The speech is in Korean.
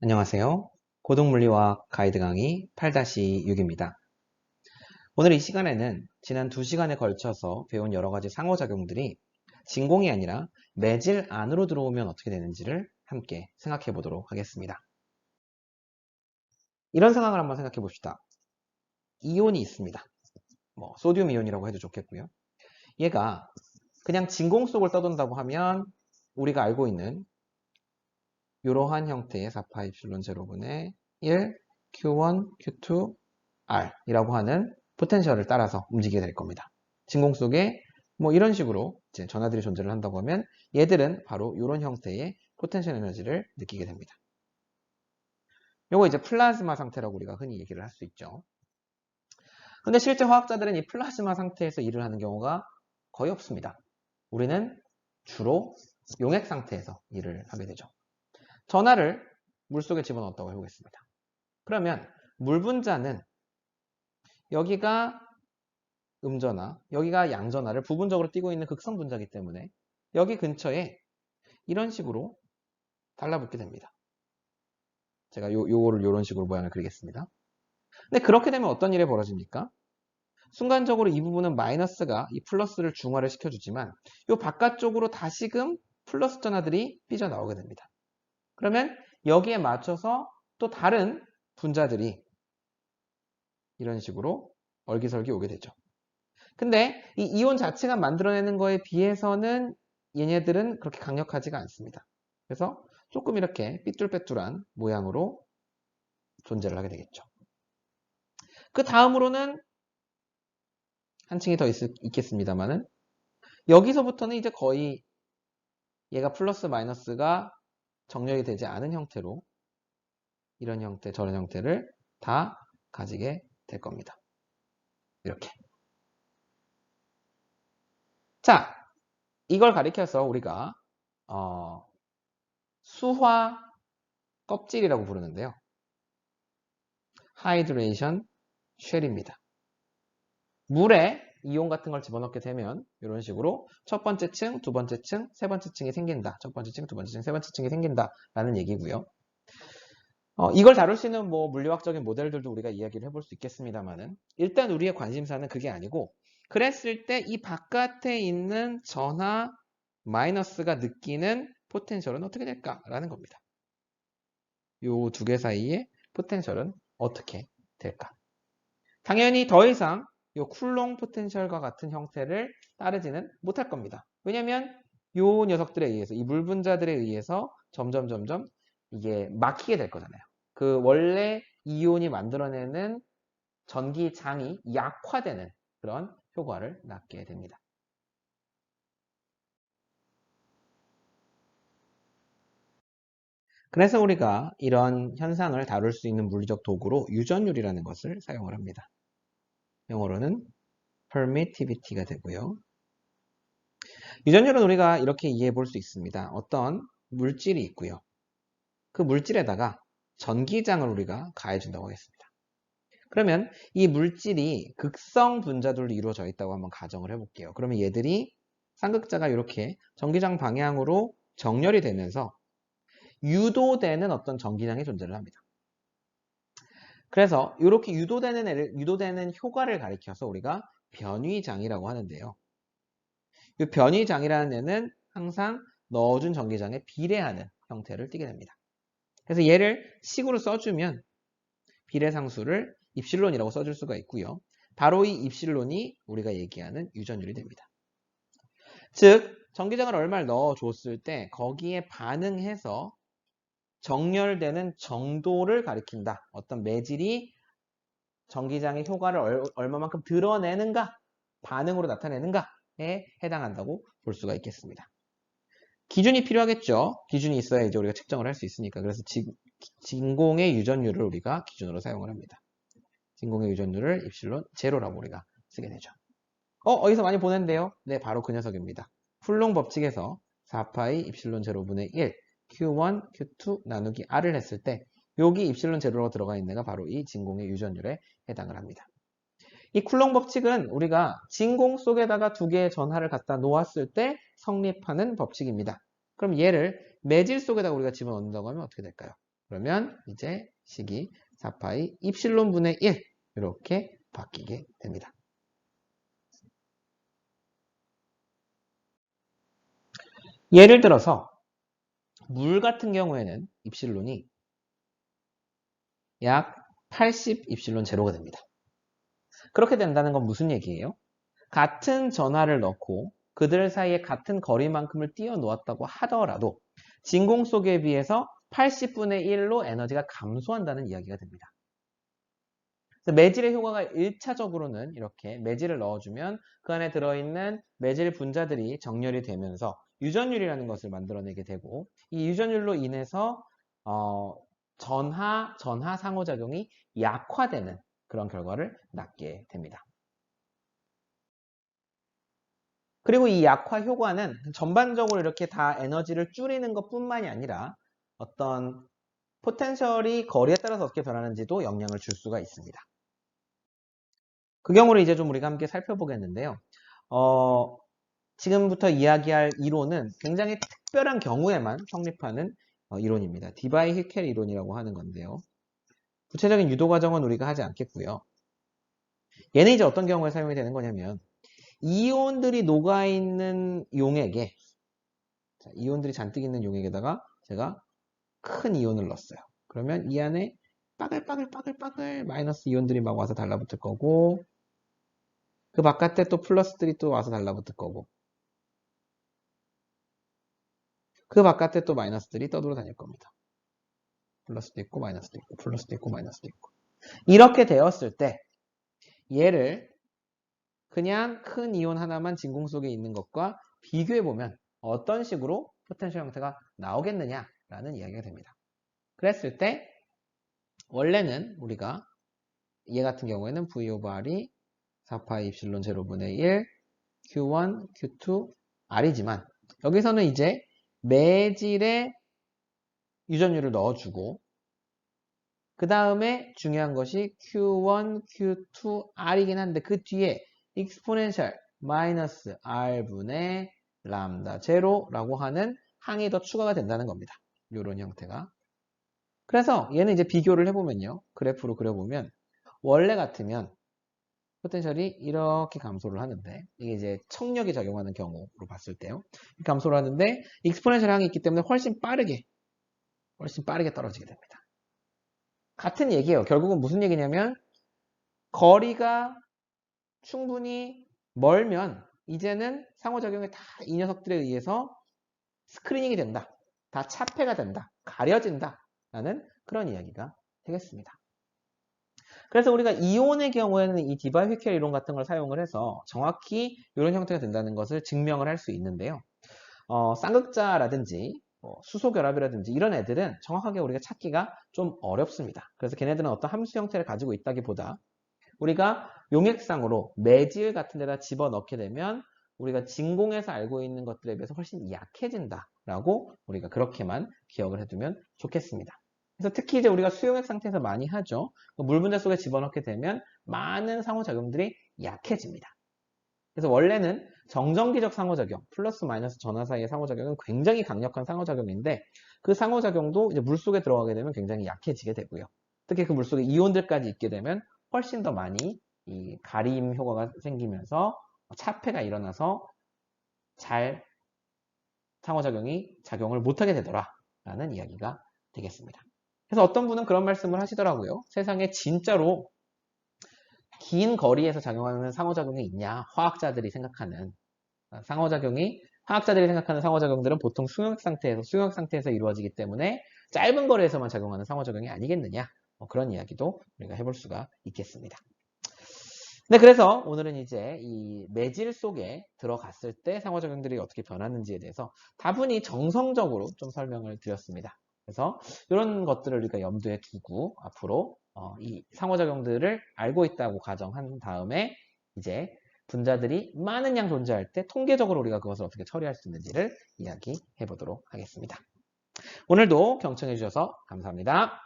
안녕하세요. 고등물리화학 가이드 강의 8-6입니다. 오늘 이 시간에는 지난 2시간에 걸쳐서 배운 여러 가지 상호작용들이 진공이 아니라 매질 안으로 들어오면 어떻게 되는지를 함께 생각해 보도록 하겠습니다. 이런 상황을 한번 생각해 봅시다. 이온이 있습니다. 소듐 이온이라고 해도 좋겠고요. 얘가 그냥 진공 속을 떠돈다고 하면 우리가 알고 있는 이러한 형태의 4파 입실론 제로분의 1 Q1, Q2, R 이라고 하는 포텐셜을 따라서 움직이게 될 겁니다. 진공 속에 이런 식으로 이제 전하들이 존재를 한다고 하면 얘들은 바로 이런 형태의 포텐셜 에너지를 느끼게 됩니다. 요거 이제 플라즈마 상태라고 우리가 흔히 얘기를 할 수 있죠. 근데 실제 화학자들은 이 플라즈마 상태에서 일을 하는 경우가 거의 없습니다. 우리는 주로 용액 상태에서 일을 하게 되죠. 전하를 물속에 집어넣었다고 해보겠습니다. 그러면 물 분자는 여기가 음전하, 여기가 양전하를 부분적으로 띄고 있는 극성 분자이기 때문에 여기 근처에 이런 식으로 달라붙게 됩니다. 제가 요거를 이런 식으로 모양을 그리겠습니다. 근데 그렇게 되면 어떤 일이 벌어집니까? 순간적으로 이 부분은 마이너스가 이 플러스를 중화를 시켜주지만 이 바깥쪽으로 다시금 플러스 전하들이 삐져나오게 됩니다. 그러면 여기에 맞춰서 또 다른 분자들이 이런 식으로 얼기설기 오게 되죠. 근데 이 이온 자체가 만들어내는 거에 비해서는 얘네들은 그렇게 강력하지가 않습니다. 그래서 조금 이렇게 삐뚤빼뚤한 모양으로 존재를 하게 되겠죠. 그 다음으로는 한 층이 더 있겠습니다만은 여기서부터는 이제 거의 얘가 플러스 마이너스가 정렬이 되지 않은 형태로 이런 형태, 저런 형태를 다 가지게 될 겁니다. 이렇게. 자, 이걸 가리켜서 우리가 수화 껍질이라고 부르는데요. 하이드레이션 쉘입니다. 물에 이온 같은 걸 집어넣게 되면 이런 식으로 첫 번째 층, 두 번째 층, 세 번째 층이 생긴다. 첫 번째 층, 두 번째 층, 세 번째 층이 생긴다. 라는 얘기고요. 이걸 다룰 수 있는 물리학적인 모델들도 우리가 이야기를 해볼 수 있겠습니다만은 일단 우리의 관심사는 그게 아니고 그랬을 때 이 바깥에 있는 전하 마이너스가 느끼는 포텐셜은 어떻게 될까라는 겁니다. 요 두 개 사이의 포텐셜은 어떻게 될까? 당연히 더 이상 이 쿨롱 포텐셜과 같은 형태를 따르지는 못할 겁니다. 왜냐하면 이 녀석들에 의해서 이 물 분자들에 의해서 점점 이게 막히게 될 거잖아요. 그 원래 이온이 만들어내는 전기장이 약화되는 그런 효과를 낳게 됩니다. 그래서 우리가 이런 현상을 다룰 수 있는 물리적 도구로 유전율이라는 것을 사용을 합니다. 영어로는 permittivity가 되고요. 유전율은 우리가 이렇게 이해해 볼 수 있습니다. 어떤 물질이 있고요. 그 물질에다가 전기장을 우리가 가해준다고 하겠습니다. 그러면 이 물질이 극성 분자들로 이루어져 있다고 한번 가정을 해볼게요. 그러면 얘들이 쌍극자가 이렇게 전기장 방향으로 정렬이 되면서 유도되는 어떤 전기장이 존재를 합니다. 그래서 이렇게 유도되는 효과를 가리켜서 우리가 변위장이라고 하는데요. 이 변위장이라는 애는 항상 넣어준 전기장에 비례하는 형태를 띠게 됩니다. 그래서 얘를 식으로 써주면 비례상수를 입실론이라고 써줄 수가 있고요. 바로 이 입실론이 우리가 얘기하는 유전율이 됩니다. 즉 전기장을 얼마를 넣어줬을 때 거기에 반응해서 정렬되는 정도를 가리킨다. 어떤 매질이 전기장의 효과를 얼마만큼 드러내는가, 반응으로 나타내는가에 해당한다고 볼 수가 있겠습니다. 기준이 필요하겠죠. 기준이 있어야 이제 우리가 측정을 할 수 있으니까. 그래서 진공의 유전율을 우리가 기준으로 사용을 합니다. 진공의 유전율을 입실론 제로라고 우리가 쓰게 되죠. 어디서 많이 보는데요? 네, 바로 그 녀석입니다. 훌롱 법칙에서 4파이 입실론 제로분의 1 Q1, Q2 나누기 R을 했을 때 여기 입실론 제로로 들어가 있는 애가 바로 이 진공의 유전율에 해당을 합니다. 이 쿨롱 법칙은 우리가 진공 속에다가 두 개의 전하를 갖다 놓았을 때 성립하는 법칙입니다. 그럼 얘를 매질 속에다가 우리가 집어넣는다고 하면 어떻게 될까요? 그러면 이제 식이 4파이 입실론분의 1 이렇게 바뀌게 됩니다. 예를 들어서 물 같은 경우에는 입실론이 약 80 입실론 제로가 됩니다. 그렇게 된다는 건 무슨 얘기예요? 같은 전하를 넣고 그들 사이에 같은 거리만큼을 띄워 놓았다고 하더라도 진공 속에 비해서 80분의 1로 에너지가 감소한다는 이야기가 됩니다. 매질의 효과가 1차적으로는 이렇게 매질을 넣어주면 그 안에 들어있는 매질 분자들이 정렬이 되면서 유전율이라는 것을 만들어내게 되고 이 유전율로 인해서 전하 상호작용이 약화되는 그런 결과를 낳게 됩니다. 그리고 이 약화 효과는 전반적으로 이렇게 다 에너지를 줄이는 것뿐만이 아니라 어떤 포텐셜이 거리에 따라서 어떻게 변하는지도 영향을 줄 수가 있습니다. 그 경우를 이제 좀 우리가 함께 살펴보겠는데요. 지금부터 이야기할 이론은 굉장히 특별한 경우에만 성립하는 이론입니다. 디바이-히켈 이론이라고 하는 건데요. 구체적인 유도 과정은 우리가 하지 않겠고요. 얘는 이제 어떤 경우에 사용이 되는 거냐면 이온들이 녹아있는 용액에 이온들이 잔뜩 있는 용액에다가 제가 큰 이온을 넣었어요. 그러면 이 안에 빠글빠글 마이너스 이온들이 막 와서 달라붙을 거고 그 바깥에 또 플러스들이 또 와서 달라붙을 거고 그 바깥에 또 마이너스들이 떠돌아 다닐 겁니다. 플러스도 있고 마이너스도 있고 플러스도 있고 마이너스도 있고 이렇게 되었을 때 얘를 그냥 큰 이온 하나만 진공 속에 있는 것과 비교해보면 어떤 식으로 포텐셜 형태가 나오겠느냐라는 이야기가 됩니다. 그랬을 때 원래는 우리가 얘 같은 경우에는 V 오버 R이 4파이 입실론 제로분의 1 Q1, Q2, R이지만 여기서는 이제 매질의 유전율을 넣어주고 그 다음에 중요한 것이 Q1, Q2, R이긴 한데 그 뒤에 exponential 마이너스 R분의 람다 제로라고 하는 항이 더 추가가 된다는 겁니다. 이런 형태가. 그래서 얘는 이제 비교를 해보면요. 그래프로 그려보면 원래 같으면 포텐셜이 이렇게 감소를 하는데 이게 이제 청력이 작용하는 경우로 봤을 때요. 감소를 하는데 익스포넨셜 항이 있기 때문에 훨씬 빠르게 떨어지게 됩니다. 같은 얘기예요. 결국은 무슨 얘기냐면 거리가 충분히 멀면 이제는 상호작용이 다 이 녀석들에 의해서 스크리닝이 된다. 다 차폐가 된다. 가려진다. 라는 그런 이야기가 되겠습니다. 그래서 우리가 이온의 경우에는 이 디바이-휘켈 이론 같은 걸 사용을 해서 정확히 이런 형태가 된다는 것을 증명을 할 수 있는데요. 쌍극자라든지 수소결합이라든지 이런 애들은 정확하게 우리가 찾기가 좀 어렵습니다. 그래서 걔네들은 어떤 함수 형태를 가지고 있다기보다 우리가 용액상으로 매질 같은 데다 집어넣게 되면 우리가 진공에서 알고 있는 것들에 비해서 훨씬 약해진다라고 우리가 그렇게만 기억을 해두면 좋겠습니다. 그래서 특히 이제 우리가 수용액 상태에서 많이 하죠. 물 분자 속에 집어넣게 되면 많은 상호작용들이 약해집니다. 그래서 원래는 정전기적 상호작용, 플러스 마이너스 전하 사이의 상호작용은 굉장히 강력한 상호작용인데 그 상호작용도 이제 물 속에 들어가게 되면 굉장히 약해지게 되고요. 특히 그 물 속에 이온들까지 있게 되면 훨씬 더 많이 이 가림 효과가 생기면서 차폐가 일어나서 잘 상호작용이 작용을 못하게 되더라라는 이야기가 되겠습니다. 그래서 어떤 분은 그런 말씀을 하시더라고요. 세상에 진짜로 긴 거리에서 작용하는 상호작용이 있냐? 화학자들이 생각하는 상호작용들은 보통 수용액 상태에서 이루어지기 때문에 짧은 거리에서만 작용하는 상호작용이 아니겠느냐? 그런 이야기도 우리가 해볼 수가 있겠습니다. 네, 그래서 오늘은 이제 이 매질 속에 들어갔을 때 상호작용들이 어떻게 변하는지에 대해서 다분히 정성적으로 좀 설명을 드렸습니다. 그래서 이런 것들을 우리가 염두에 두고 앞으로 이 상호작용들을 알고 있다고 가정한 다음에 이제 분자들이 많은 양 존재할 때 통계적으로 우리가 그것을 어떻게 처리할 수 있는지를 이야기해 보도록 하겠습니다. 오늘도 경청해 주셔서 감사합니다.